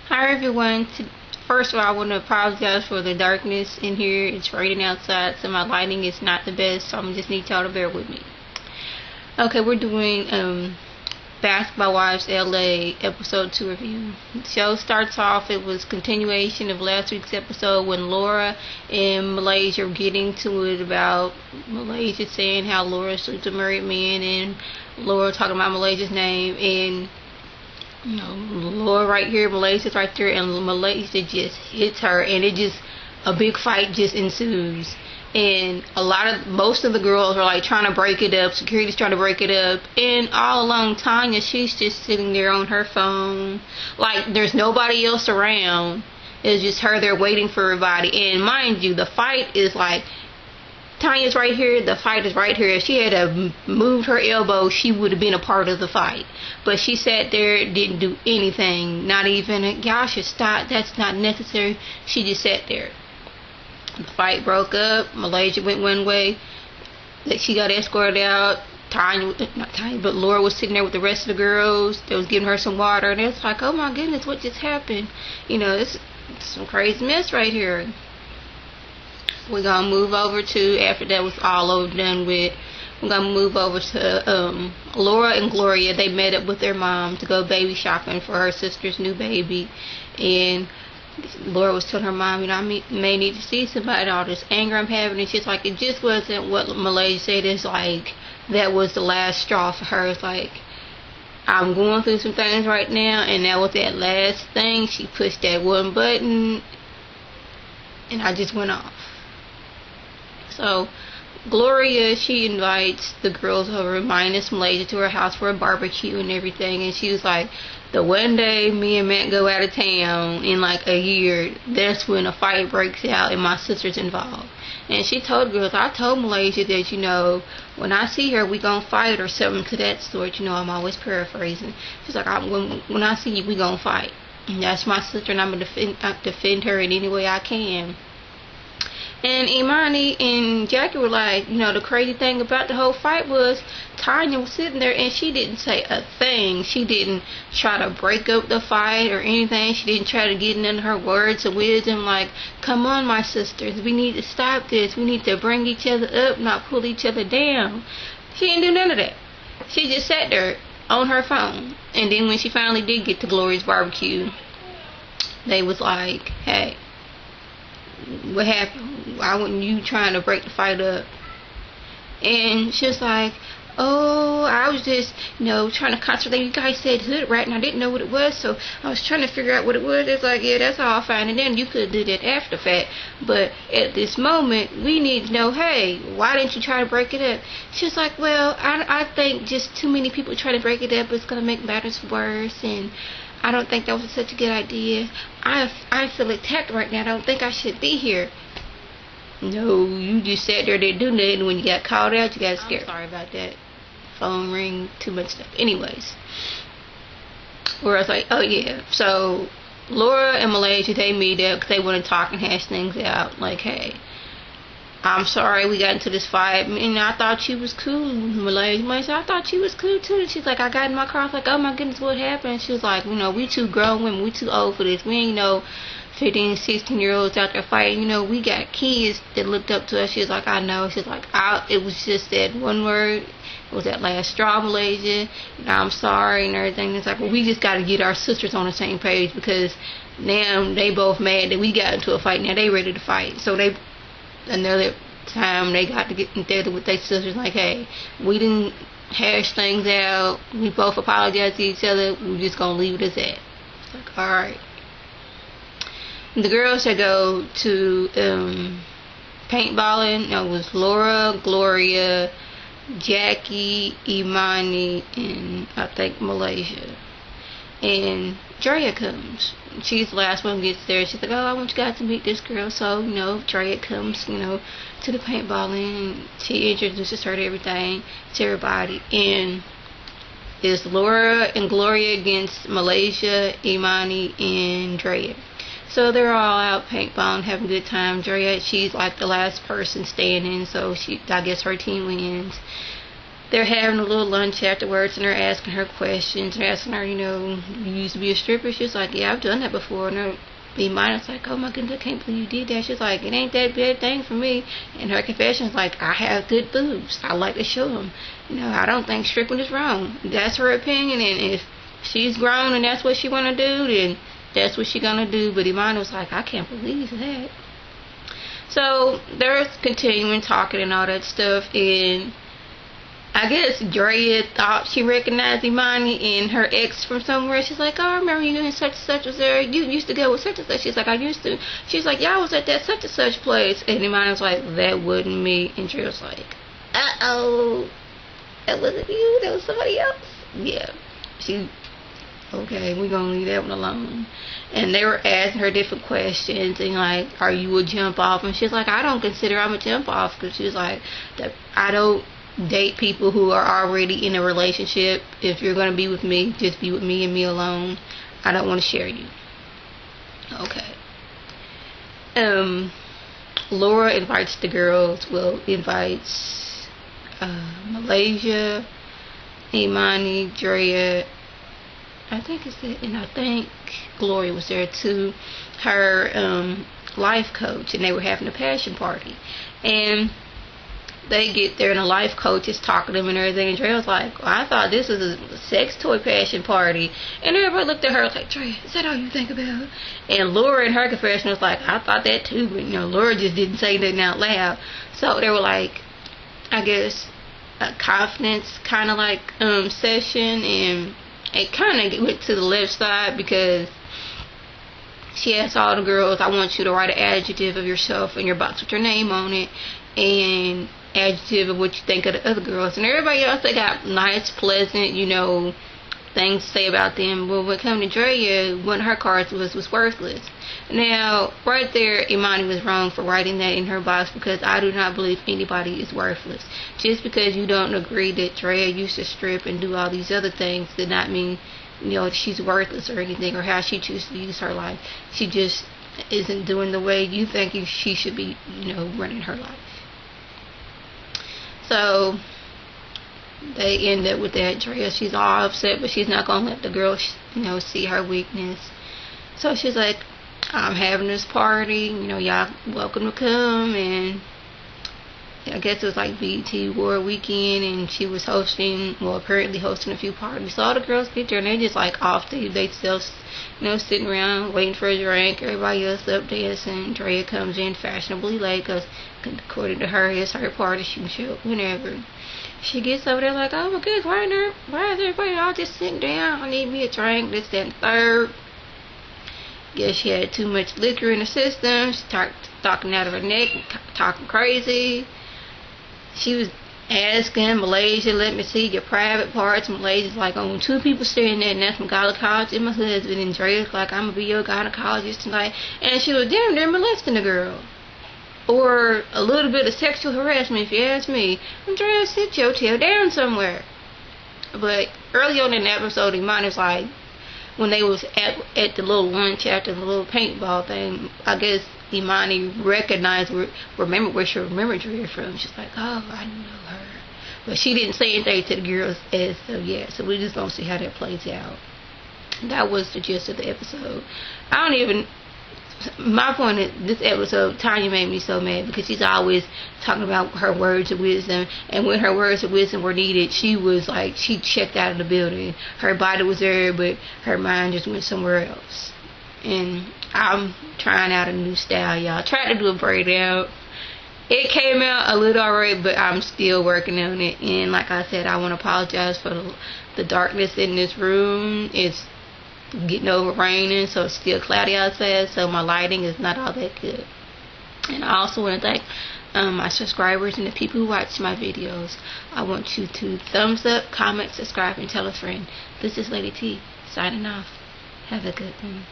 Hi everyone. First of all, I want to apologize for the darkness in here. It's raining outside, so my lighting is not the best. So I'm just need y'all to bear with me. Okay, we're doing Basketball Wives LA episode 2 review. The show starts off. It was continuation of last week's episode when Laura and Malaysia were getting to it about Malaysia saying how Laura sleeps with married men and Laura talking about Malaysia's name and Laura right here, Malaysia's right there, and Malaysia just hits her, and a big fight just ensues. And most of the girls are like trying to break it up, security's trying to break it up, and all along Tanya, she's just sitting there on her phone, like there's nobody else around. It's just her there waiting for everybody. And mind you, the fight is like, Tanya's right here, the fight is right here. If she had moved her elbow, she would have been a part of the fight. But she sat there, didn't do anything. Not even, y'all should stop, that's not necessary. She just sat there. The fight broke up. Malaysia went one way. She got escorted out. Not Tanya, but Laura was sitting there with the rest of the girls. They was giving her some water. And it's like, oh my goodness, what just happened? It's some crazy mess right here. We're going to move over to, after that was all over done with, we're going to move over to Laura and Gloria. They met up with their mom to go baby shopping for her sister's new baby. And Laura was telling her mom, I may need to see somebody, all this anger I'm having. And she's like, it just wasn't what Malaysia said. It's like, that was the last straw for her. It's like, I'm going through some things right now. And that was that last thing. She pushed that one button. And I just went off. So, Gloria, she invites the girls over, minus Malaysia, to her house for a barbecue and everything. And she was like, the one day me and Matt go out of town in like a year, that's when a fight breaks out and my sister's involved. And she told the girls, I told Malaysia that, when I see her, we gonna fight or something to that sort. I'm always paraphrasing. She's like, when I see you, we gonna fight. And that's my sister, and I'm gonna defend her in any way I can. And Imani and Jackie were like, the crazy thing about the whole fight was Tanya was sitting there and she didn't say a thing. She didn't try to break up the fight or anything. She didn't try to get into her words of wisdom like, come on, my sisters, we need to stop this. We need to bring each other up, not pull each other down. She didn't do none of that. She just sat there on her phone. And then when she finally did get to Gloria's barbecue, they was like, hey, what happened? Why wasn't you trying to break the fight up? And she was like, oh, I was just, trying to concentrate. You guys said hood rat, and I didn't know what it was, so I was trying to figure out what it was. It's like, yeah, that's all fine. And then you could do that after the fact. But at this moment, we need to know, hey, why didn't you try to break it up? She was like, well, I think just too many people trying to break it up is going to make matters worse, and I don't think that was such a good idea. I feel attacked right now. I don't think I should be here. No, you just sat there, didn't do nothing. When you got called out, you got scared. I'm sorry about that. Phone ring, too much stuff. Anyways. Where I was like, oh yeah. So, Laura and Malaysia, they meet up because they want to talk and hash things out. Like, hey, I'm sorry we got into this fight. And I thought she was cool. Malaysia said, I thought she was cool too. She's like, I got in my car. I was like, oh my goodness, what happened? She was like, we too grown women. We too old for this. We ain't 15, 16-year-olds out there fighting. We got kids that looked up to us. She was like, I know. She's like, it was just that one word. It was that last straw, Malaysia. And I'm sorry and everything. It's like, well, we just got to get our sisters on the same page because now they both mad that we got into a fight. Now they ready to fight. So another time they got to get together with their sisters like, hey, we didn't hash things out. We both apologize to each other. We're just going to leave it as that. It's like, alright. The girls that go to paintballing, it was Laura, Gloria, Jackie, Imani, and I think Malaysia. And Drea comes. She's the last one who gets there. She's like, oh, I want you guys to meet this girl. So, Drea comes, to the paintballing. And she introduces her to everything, to everybody. And it's Laura and Gloria against Malaysia, Imani, and Drea. So they're all out paintballing, having a good time. Drea, she's like the last person standing, so I guess her team wins. they're having a little lunch afterwards, and they're asking her questions. They're asking her, you used to be a stripper? She's like, yeah, I've done that before. And her mind's like, oh my goodness, I can't believe you did that. She's like, it ain't that bad thing for me. And her confession's like, I have good boobs. I like to show them. I don't think stripping is wrong. That's her opinion, and if she's grown and that's what she want to do, then that's what she gonna do. But Imani was like, I can't believe that. So they're continuing talking and all that stuff, and I guess Drea thought she recognized Imani and her ex from somewhere. She's like, oh, I remember you and such and such was there. You used to go with such and such. She's like, I used to. She's like, yeah, I was at that such and such place. And Imani was like, that wasn't me. And Drea was like, uh-oh, that wasn't you. That was somebody else. Yeah. Okay, we're going to leave that one alone. And they were asking her different questions, and like, are you a jump off? And she's like, I don't consider I'm a jump off, because she's like, I don't date people who are already in a relationship. If you're going to be with me, just be with me and me alone. I don't want to share you. Okay. Laura invites the girls, invites Malaysia, Imani, Drea, I think it's it, and I think Gloria was there too, her life coach, and they were having a passion party. And they get there, and the life coach is talking to them and everything, and Drea was like, well, I thought this was a sex toy passion party. And everybody looked at her like, Drea, is that all you think about? And Laura in her confession was like, I thought that too, but Laura just didn't say nothing out loud. So they were like, I guess, a confidence kind of like session, and it kind of went to the left side, because she asked all the girls, I want you to write an adjective of yourself in your box with your name on it, and adjective of what you think of the other girls. And everybody else, they got nice, pleasant, things to say about them. But when it came to Drea, one of her cards was worthless. Now, right there, Imani was wrong for writing that in her box, because I do not believe anybody is worthless. Just because you don't agree that Drea used to strip and do all these other things did not mean, she's worthless or anything, or how she chooses to use her life. She just isn't doing the way you think she should be, running her life. So they end up with that. Drea, she's all upset, but she's not going to let the girls, see her weakness. So she's like, I'm having this party, y'all welcome to come. And I guess it was like BET Award weekend, and she was apparently hosting a few parties. So all the girls get there, and they just like off to themselves, sitting around waiting for a drink. Everybody else up dancing. Drea comes in fashionably late, because according to her, it's her party. She can show up whenever. She gets over there like, oh my goodness, why is everybody all just sitting down? I need me a drink, this, that, and third. Guess she had too much liquor in the system. She talking out of her neck, talking crazy. She was asking Malaysia, let me see your private parts. Malaysia's like, only two people staying there, and that's my gynecologist and my husband. And Drea's like, I'm going to be your gynecologist tonight. And she was damn near molesting the girl. Or a little bit of sexual harassment, if you ask me. Drea, sit your tail down somewhere. But early on in the episode, Imani was like, when they was at the little lunch after the little paintball thing, I guess Imani recognized, remembered where she remembered Drea from. She's like, oh, I know her. But she didn't say anything to the girls, so we just gonna see how that plays out. That was the gist of the episode. My point is, this episode, Tanya made me so mad, because she's always talking about her words of wisdom, and when her words of wisdom were needed, she was like, she checked out of the building. Her body was there, but her mind just went somewhere else. And I'm trying out a new style, y'all. Tried to do a braid out. It came out a little alright, but I'm still working on it. And like I said, I want to apologize for the darkness in this room. It's getting over raining, so it's still cloudy outside, so my lighting is not all that good. And I also want to thank my subscribers and the people who watch my videos. I want you to thumbs up, comment, subscribe, and tell a friend. This is Lady T signing off. Have a good one.